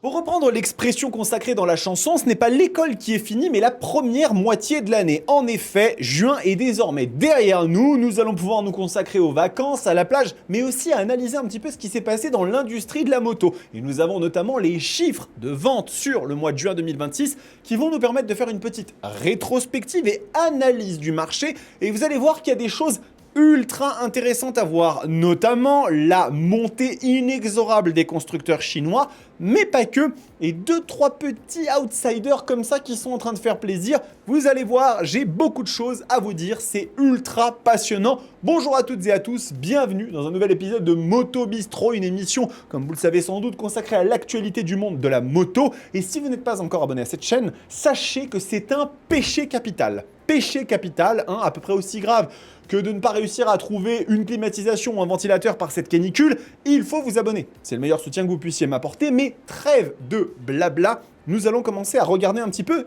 Pour reprendre l'expression consacrée dans la chanson, ce n'est pas l'école qui est finie, mais la première moitié de l'année. En effet, juin est désormais derrière nous. Nous allons pouvoir nous consacrer aux vacances, à la plage, mais aussi à analyser un petit peu ce qui s'est passé dans l'industrie de la moto. Et nous avons notamment les chiffres de vente sur le mois de juin 2026 qui vont nous permettre de faire une petite rétrospective et analyse du marché. Et vous allez voir qu'il y a des choses ultra intéressante à voir, notamment la montée inexorable des constructeurs chinois, mais pas que, et 2-3 petits outsiders comme ça qui sont en train de faire plaisir. Vous allez voir, j'ai beaucoup de choses à vous dire, c'est ultra passionnant. Bonjour à toutes et à tous, bienvenue dans un nouvel épisode de Moto Bistro, une émission, comme vous le savez sans doute, consacrée à l'actualité du monde de la moto. Et si vous n'êtes pas encore abonné à cette chaîne, sachez que c'est un péché capital. Péché capital, à peu près aussi grave que de ne pas réussir à trouver une climatisation ou un ventilateur par cette canicule, il faut vous abonner. C'est le meilleur soutien que vous puissiez m'apporter, mais trêve de blabla, nous allons commencer à regarder un petit peu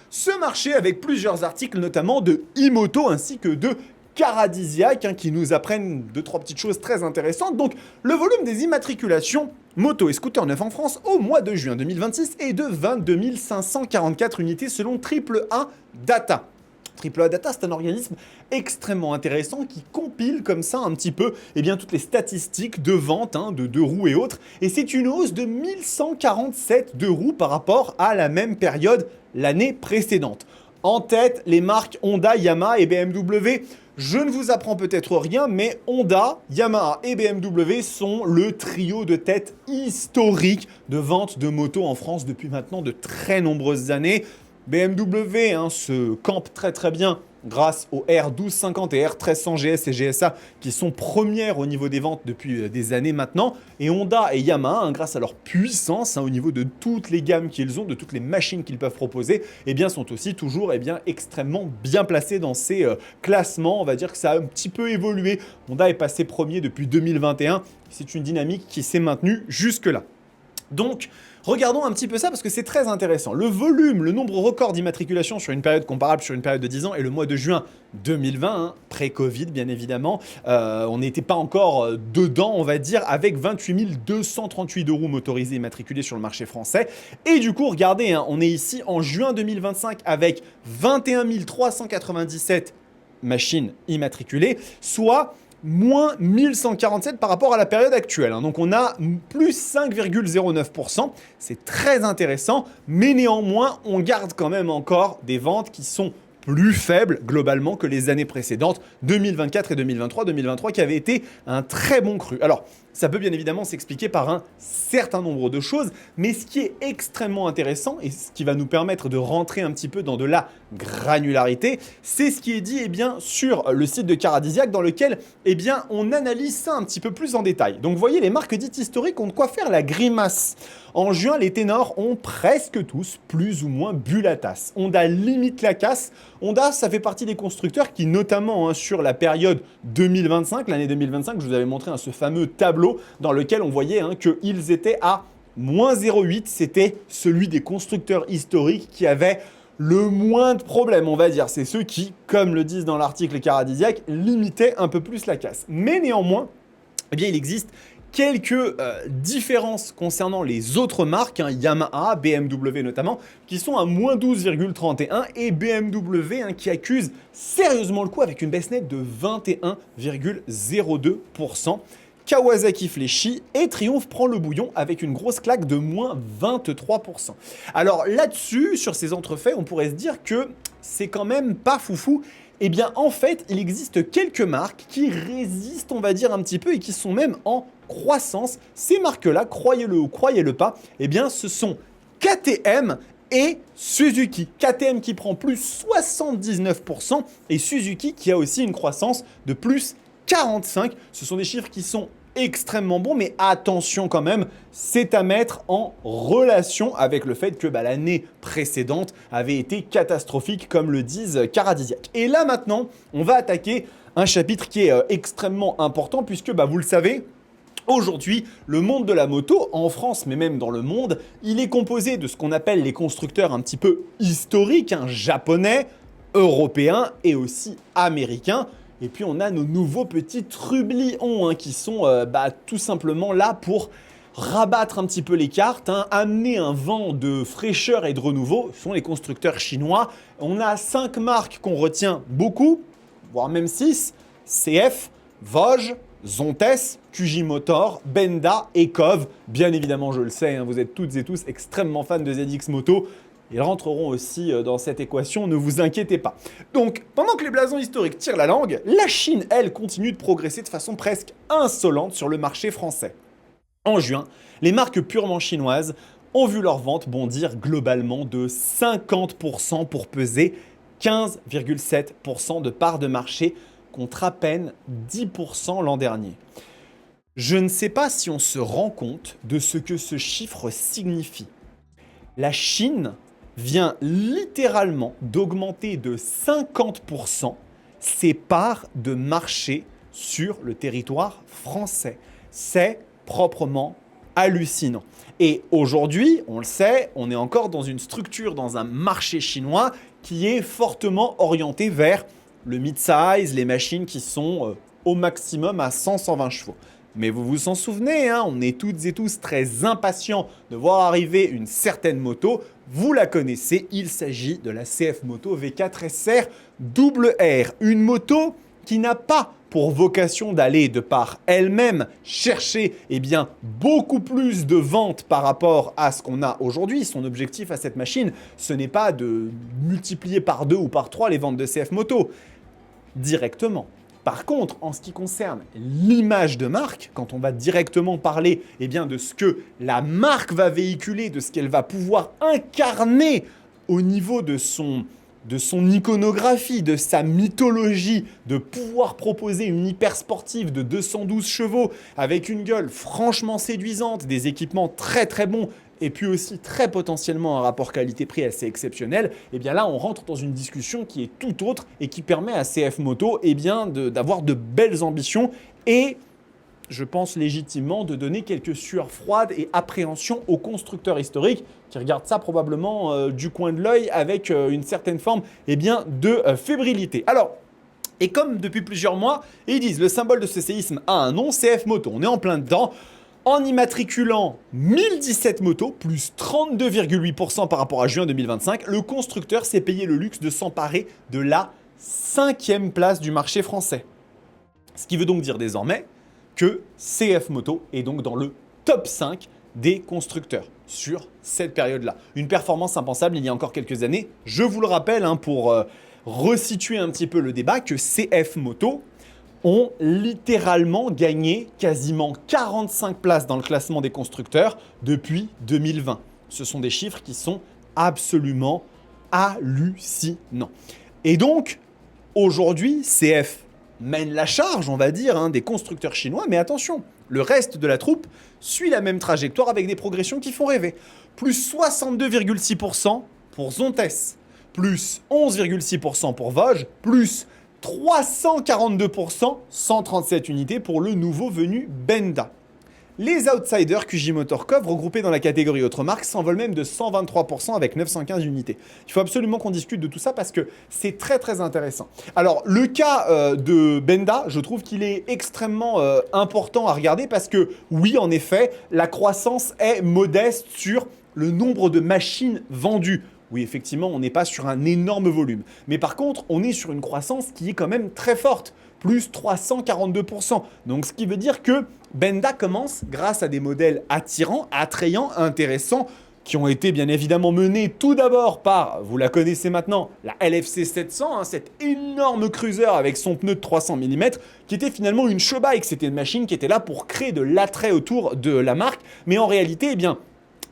ce marché avec plusieurs articles, notamment de Imoto ainsi que de Caradisiac, qui nous apprennent 2-3 petites choses très intéressantes. Donc, le volume des immatriculations moto et scooters neufs en France au mois de juin 2026 est de 22 544 unités selon AAA Data. AAA Data, c'est un organisme extrêmement intéressant qui compile comme ça un petit peu toutes les statistiques de vente de deux roues et autres. Et c'est une hausse de 1147 deux roues par rapport à la même période l'année précédente. En tête, les marques Honda, Yamaha et BMW. Je ne vous apprends peut-être rien, mais Honda, Yamaha et BMW sont le trio de tête historique de vente de motos en France depuis maintenant de très nombreuses années. BMW se campe très bien grâce aux R1250 et R1300 GS et GSA qui sont premières au niveau des ventes depuis des années maintenant. Et Honda et Yamaha, grâce à leur puissance au niveau de toutes les gammes qu'ils ont, de toutes les machines qu'ils peuvent proposer, sont aussi toujours extrêmement bien placés dans ces classements. On va dire que ça a un petit peu évolué. Honda est passé premier depuis 2021. C'est une dynamique qui s'est maintenue jusque-là. Donc, regardons un petit peu ça parce que c'est très intéressant. Le volume, le nombre record d'immatriculations sur une période comparable sur une période de 10 ans est le mois de juin 2020, pré-Covid bien évidemment. On n'était pas encore dedans, on va dire, avec 28 238 deux roues motorisées immatriculées sur le marché français. Et du coup, regardez, on est ici en juin 2025 avec 21 397 machines immatriculées, soit moins 1147 par rapport à la période actuelle. Donc on a plus 5,09%. C'est très intéressant, mais néanmoins, on garde quand même encore des ventes qui sont plus faibles globalement que les années précédentes, 2024 et 2023. 2023 qui avait été un très bon cru. Alors, ça peut bien évidemment s'expliquer par un certain nombre de choses, mais ce qui est extrêmement intéressant et ce qui va nous permettre de rentrer un petit peu dans de la granularité, c'est ce qui est dit sur le site de Caradisiac dans lequel on analyse ça un petit peu plus en détail. Donc vous voyez, les marques dites historiques ont de quoi faire la grimace. En juin, les ténors ont presque tous plus ou moins bu la tasse. Honda limite la casse. Honda, ça fait partie des constructeurs qui, notamment sur la période 2025, l'année 2025, je vous avais montré ce fameux tableau dans lequel on voyait qu'ils étaient à moins 0,8. C'était celui des constructeurs historiques qui avait le moins de problèmes, on va dire. C'est ceux qui, comme le disent dans l'article Caradisiac, limitaient un peu plus la casse. Mais néanmoins, il existe quelques différences concernant les autres marques, Yamaha, BMW notamment, qui sont à moins 12,31 et BMW qui accuse sérieusement le coup avec une baisse nette de 21,02%. Kawasaki fléchit et Triumph prend le bouillon avec une grosse claque de moins 23%. Alors là-dessus, sur ces entrefaits, on pourrait se dire que c'est quand même pas foufou. En fait, il existe quelques marques qui résistent, on va dire, un petit peu et qui sont même en croissance. Ces marques-là, croyez-le ou croyez-le pas, ce sont KTM et Suzuki. KTM qui prend plus 79% et Suzuki qui a aussi une croissance de plus 45%. Ce sont des chiffres qui sont extrêmement bons, mais attention quand même, c'est à mettre en relation avec le fait que l'année précédente avait été catastrophique, comme le disent Caradisiac. Et là maintenant, on va attaquer un chapitre qui est extrêmement important, puisque vous le savez, aujourd'hui, le monde de la moto, en France, mais même dans le monde, il est composé de ce qu'on appelle les constructeurs un petit peu historiques, japonais, européens et aussi américains. Et puis on a nos nouveaux petits trublions qui sont tout simplement là pour rabattre un petit peu les cartes, hein, amener un vent de fraîcheur et de renouveau, ce sont les constructeurs chinois. On a 5 marques qu'on retient beaucoup, voire même 6, CF, Vosges, Zontes, QJ Motor, Benda et Cove. Bien évidemment, je le sais, hein, vous êtes toutes et tous extrêmement fans de ZX Moto. Ils rentreront aussi dans cette équation, ne vous inquiétez pas. Donc, pendant que les blasons historiques tirent la langue, la Chine, elle, continue de progresser de façon presque insolente sur le marché français. En juin, les marques purement chinoises ont vu leurs ventes bondir globalement de 50% pour peser 15,7% de part de marché contre à peine 10% l'an dernier. Je ne sais pas si on se rend compte de ce que ce chiffre signifie. La Chine vient littéralement d'augmenter de 50% ses parts de marché sur le territoire français. C'est proprement hallucinant. Et aujourd'hui, on le sait, on est encore dans une structure, dans un marché chinois qui est fortement orienté vers le mid-size, les machines qui sont au maximum à 100-120 chevaux. Mais vous vous en souvenez, hein, on est toutes et tous très impatients de voir arriver une certaine moto. Vous la connaissez, il s'agit de la CF Moto V4 SR WR. Une moto qui n'a pas pour vocation d'aller de par elle-même chercher beaucoup plus de ventes par rapport à ce qu'on a aujourd'hui. Son objectif à cette machine, ce n'est pas de multiplier par 2 ou par 3 les ventes de CF Moto directement. Par contre, en ce qui concerne l'image de marque, quand on va directement parler de ce que la marque va véhiculer, de ce qu'elle va pouvoir incarner au niveau de son iconographie, de sa mythologie, de pouvoir proposer une hyper sportive de 212 chevaux avec une gueule franchement séduisante, des équipements très très bons et puis aussi très potentiellement un rapport qualité-prix assez exceptionnel, là on rentre dans une discussion qui est tout autre et qui permet à CF Moto d'avoir de belles ambitions et je pense légitimement de donner quelques sueurs froides et appréhensions aux constructeurs historiques qui regardent ça probablement du coin de l'œil avec une certaine forme de fébrilité. Alors, et comme depuis plusieurs mois, ils disent le symbole de ce séisme a un nom, CF Moto. On est en plein dedans. En immatriculant 1017 motos, plus 32,8% par rapport à juin 2025, le constructeur s'est payé le luxe de s'emparer de la 5e place du marché français. Ce qui veut donc dire désormais que CF Moto est donc dans le top 5 des constructeurs sur cette période-là. Une performance impensable il y a encore quelques années. Je vous le rappelle, pour resituer un petit peu le débat, que CF Moto ont littéralement gagné quasiment 45 places dans le classement des constructeurs depuis 2020. Ce sont des chiffres qui sont absolument hallucinants. Et donc, aujourd'hui, CF mène la charge, on va dire, des constructeurs chinois, mais attention, le reste de la troupe suit la même trajectoire avec des progressions qui font rêver. Plus 62,6% pour Zontes, plus 11,6% pour Vosges, plus 342%, 137 unités pour le nouveau venu Benda. Les outsiders QJ Motor Cove, regroupés dans la catégorie autres marques, s'envolent même de 123% avec 915 unités. Il faut absolument qu'on discute de tout ça parce que c'est très très intéressant. Alors, le cas de Benda, je trouve qu'il est extrêmement important à regarder parce que, oui, en effet, la croissance est modeste sur le nombre de machines vendues. Oui, effectivement, on n'est pas sur un énorme volume. Mais par contre, on est sur une croissance qui est quand même très forte, plus 342%. Donc, ce qui veut dire que Benda commence, grâce à des modèles attirants, attrayants, intéressants, qui ont été bien évidemment menés tout d'abord par, vous la connaissez maintenant, la LFC 700, cette énorme cruiser avec son pneu de 300 mm, qui était finalement une show bike. C'était une machine qui était là pour créer de l'attrait autour de la marque. Mais en réalité,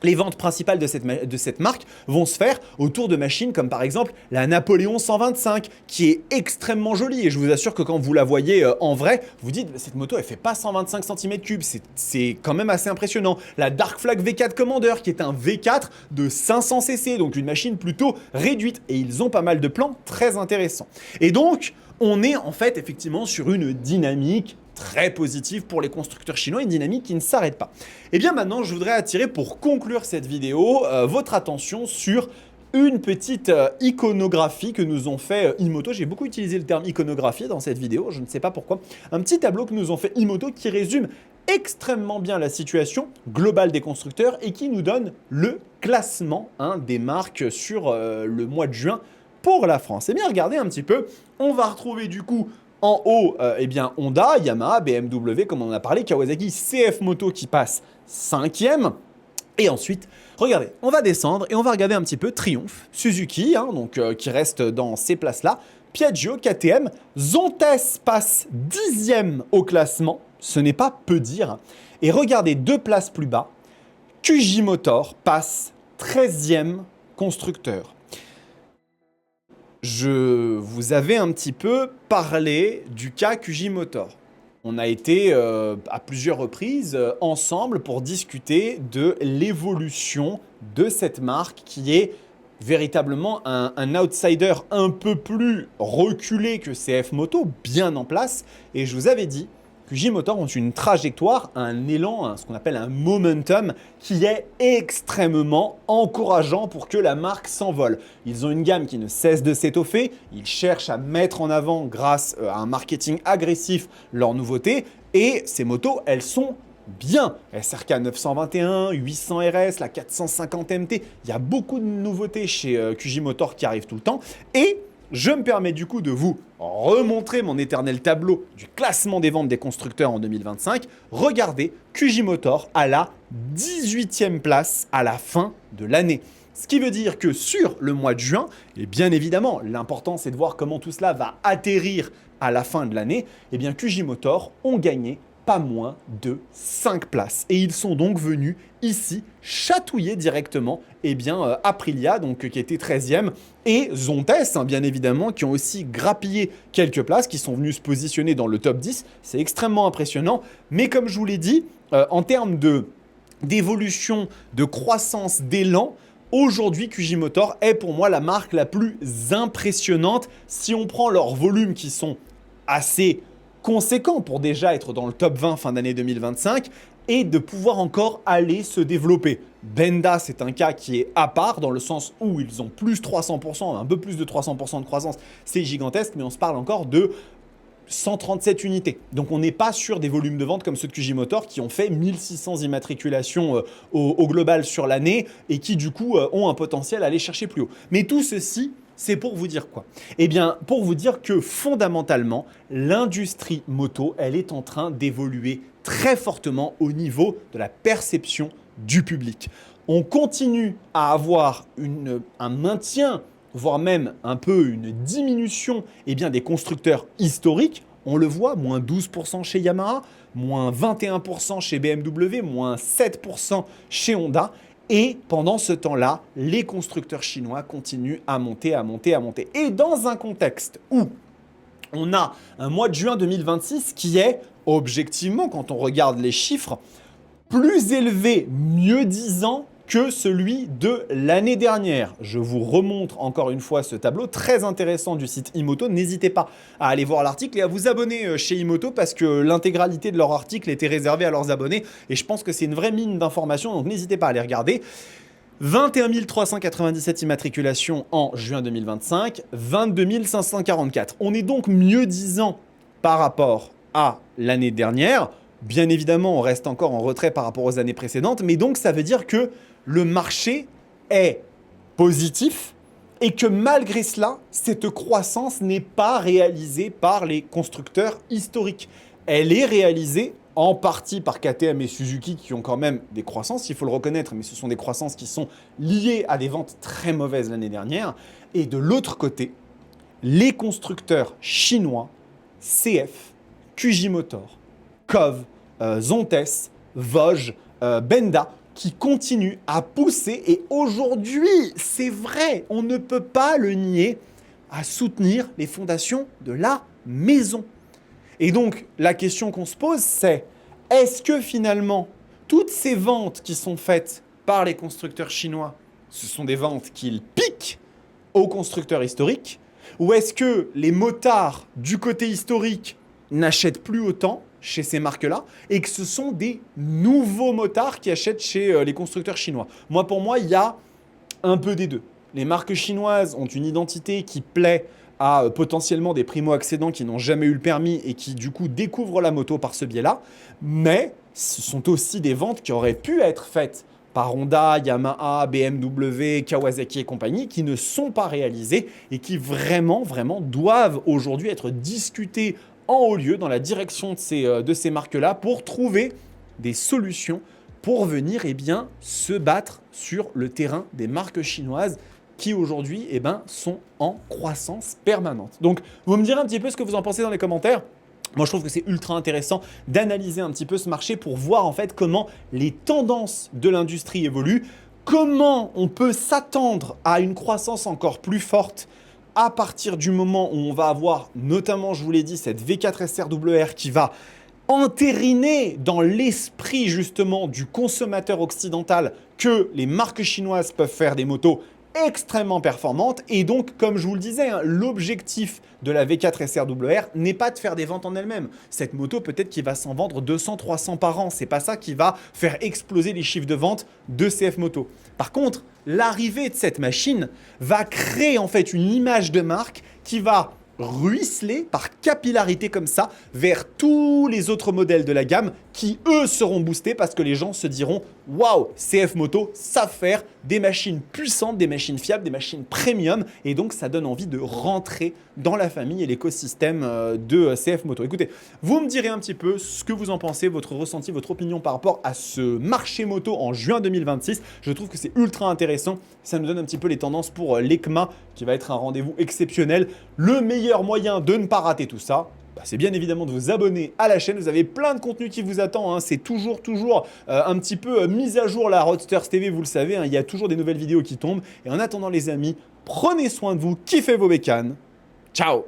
les ventes principales de cette marque vont se faire autour de machines comme par exemple la Napoléon 125 qui est extrêmement jolie et je vous assure que quand vous la voyez en vrai, vous dites cette moto elle fait pas 125 cm3, c'est quand même assez impressionnant. La Dark Flag V4 Commander qui est un V4 de 500 cc, donc une machine plutôt réduite et ils ont pas mal de plans très intéressants. Et donc on est en fait effectivement sur une dynamique très positive pour les constructeurs chinois, une dynamique qui ne s'arrête pas. Et bien maintenant, je voudrais attirer pour conclure cette vidéo votre attention sur une petite iconographie que nous ont fait Imoto. J'ai beaucoup utilisé le terme iconographie dans cette vidéo, je ne sais pas pourquoi. Un petit tableau que nous ont fait Imoto qui résume extrêmement bien la situation globale des constructeurs et qui nous donne le classement des marques sur le mois de juin pour la France. Eh bien, regardez un petit peu, on va retrouver du coup en haut, eh bien, Honda, Yamaha, BMW, comme on en a parlé, Kawasaki, CF Moto qui passe 5e. Et ensuite, regardez, on va descendre et on va regarder un petit peu Triumph, Suzuki, qui reste dans ces places-là, Piaggio, KTM, Zontes passe 10e au classement, ce n'est pas peu dire. Et regardez, 2 places plus bas, QJ Motor passe 13e constructeur. Je vous avais un petit peu parlé du cas QJ Motor. On a été à plusieurs reprises ensemble pour discuter de l'évolution de cette marque qui est véritablement un outsider un peu plus reculé que CF Moto, bien en place. Et je vous avais dit que QJ Motor ont une trajectoire, un élan, ce qu'on appelle un momentum, qui est extrêmement encourageant pour que la marque s'envole. Ils ont une gamme qui ne cesse de s'étoffer, ils cherchent à mettre en avant, grâce à un marketing agressif, leurs nouveautés, et ces motos, elles sont bien. SRK 921, 800 RS, la 450 MT, il y a beaucoup de nouveautés chez QJ Motor qui arrivent tout le temps, et je me permets du coup de vous remontrer mon éternel tableau du classement des ventes des constructeurs en 2025. Regardez, QJ Motor à la 18e place à la fin de l'année. Ce qui veut dire que sur le mois de juin, et bien évidemment, l'important c'est de voir comment tout cela va atterrir à la fin de l'année, et bien QJ Motor ont gagné pas moins de 5 places. Et ils sont donc venus ici chatouiller directement Aprilia, donc, qui était 13e, et Zontes, bien évidemment, qui ont aussi grappillé quelques places, qui sont venus se positionner dans le top 10. C'est extrêmement impressionnant. Mais comme je vous l'ai dit, en termes d'évolution, de croissance, d'élan, aujourd'hui, QJ Motor est pour moi la marque la plus impressionnante. Si on prend leurs volumes qui sont assez conséquent pour déjà être dans le top 20 fin d'année 2025 et de pouvoir encore aller se développer. Benda, c'est un cas qui est à part dans le sens où ils ont plus 300%, un peu plus de 300% de croissance. C'est gigantesque, mais on se parle encore de 137 unités. Donc on n'est pas sur des volumes de vente comme ceux de QJ Motor qui ont fait 1600 immatriculations au global sur l'année et qui du coup ont un potentiel à aller chercher plus haut. Mais tout ceci, c'est pour vous dire quoi? Eh bien, pour vous dire que fondamentalement, l'industrie moto, elle est en train d'évoluer très fortement au niveau de la perception du public. On continue à avoir un maintien, voire même un peu une diminution des constructeurs historiques. On le voit, moins 12% chez Yamaha, moins 21% chez BMW, moins 7% chez Honda. Et pendant ce temps-là, les constructeurs chinois continuent à monter, à monter, à monter. Et dans un contexte où on a un mois de juin 2026 qui est, objectivement, quand on regarde les chiffres, plus élevé, mieux disant, que celui de l'année dernière. Je vous remontre encore une fois ce tableau très intéressant du site Imoto. N'hésitez pas à aller voir l'article et à vous abonner chez Imoto parce que l'intégralité de leur article était réservée à leurs abonnés et je pense que c'est une vraie mine d'informations, donc n'hésitez pas à aller regarder. 21 397 immatriculations en juin 2025, 22 544. On est donc mieux disant par rapport à l'année dernière. Bien évidemment, on reste encore en retrait par rapport aux années précédentes, mais donc ça veut dire que le marché est positif et que malgré cela, cette croissance n'est pas réalisée par les constructeurs historiques. Elle est réalisée en partie par KTM et Suzuki qui ont quand même des croissances, il faut le reconnaître, mais ce sont des croissances qui sont liées à des ventes très mauvaises l'année dernière. Et de l'autre côté, les constructeurs chinois, CF, QJ Motor, KOV, Zontes, Vosges, Benda, qui continuent à pousser. Et aujourd'hui, c'est vrai, on ne peut pas le nier, à soutenir les fondations de la maison. Et donc, la question qu'on se pose, c'est est-ce que finalement, toutes ces ventes qui sont faites par les constructeurs chinois, ce sont des ventes qu'ils piquent aux constructeurs historiques? Ou est-ce que les motards du côté historique n'achètent plus autant chez ces marques-là et que ce sont des nouveaux motards qui achètent chez les constructeurs chinois? Pour moi, il y a un peu des deux. Les marques chinoises ont une identité qui plaît à potentiellement des primo-accédants qui n'ont jamais eu le permis et qui du coup découvrent la moto par ce biais-là. Mais ce sont aussi des ventes qui auraient pu être faites par Honda, Yamaha, BMW, Kawasaki et compagnie, qui ne sont pas réalisées et qui vraiment doivent aujourd'hui être discutées en haut lieu dans la direction de ces marques-là pour trouver des solutions pour venir se battre sur le terrain des marques chinoises qui aujourd'hui sont en croissance permanente. Donc, vous me direz un petit peu ce que vous en pensez dans les commentaires. Moi, je trouve que c'est ultra intéressant d'analyser un petit peu ce marché pour voir en fait comment les tendances de l'industrie évoluent, comment on peut s'attendre à une croissance encore plus forte à partir du moment où on va avoir, notamment, je vous l'ai dit, cette V4 SRWR qui va entériner dans l'esprit justement du consommateur occidental que les marques chinoises peuvent faire des motos extrêmement performantes. Et donc, comme je vous le disais, l'objectif de la V4 SRWR n'est pas de faire des ventes en elle-même. Cette moto, peut-être qu'il va s'en vendre 200-300 par an. C'est pas ça qui va faire exploser les chiffres de vente de CF Moto. Par contre, l'arrivée de cette machine va créer en fait une image de marque qui va ruisseler par capillarité comme ça vers tous les autres modèles de la gamme qui, eux, seront boostés parce que les gens se diront « Waouh, CF Moto savent faire des machines puissantes, des machines fiables, des machines premium » et donc ça donne envie de rentrer dans la famille et l'écosystème de CF Moto. Écoutez, vous me direz un petit peu ce que vous en pensez, votre ressenti, votre opinion par rapport à ce marché moto en juin 2026. Je trouve que c'est ultra intéressant. Ça nous donne un petit peu les tendances pour l'EICMA qui va être un rendez-vous exceptionnel. Le meilleur moyen de ne pas rater tout ça, c'est bien évidemment de vous abonner à la chaîne. Vous avez plein de contenu qui vous attend. C'est toujours un petit peu mise à jour la Roadsters TV, vous le savez. Il y a toujours des nouvelles vidéos qui tombent. Et en attendant les amis, prenez soin de vous, kiffez vos bécanes. Ciao!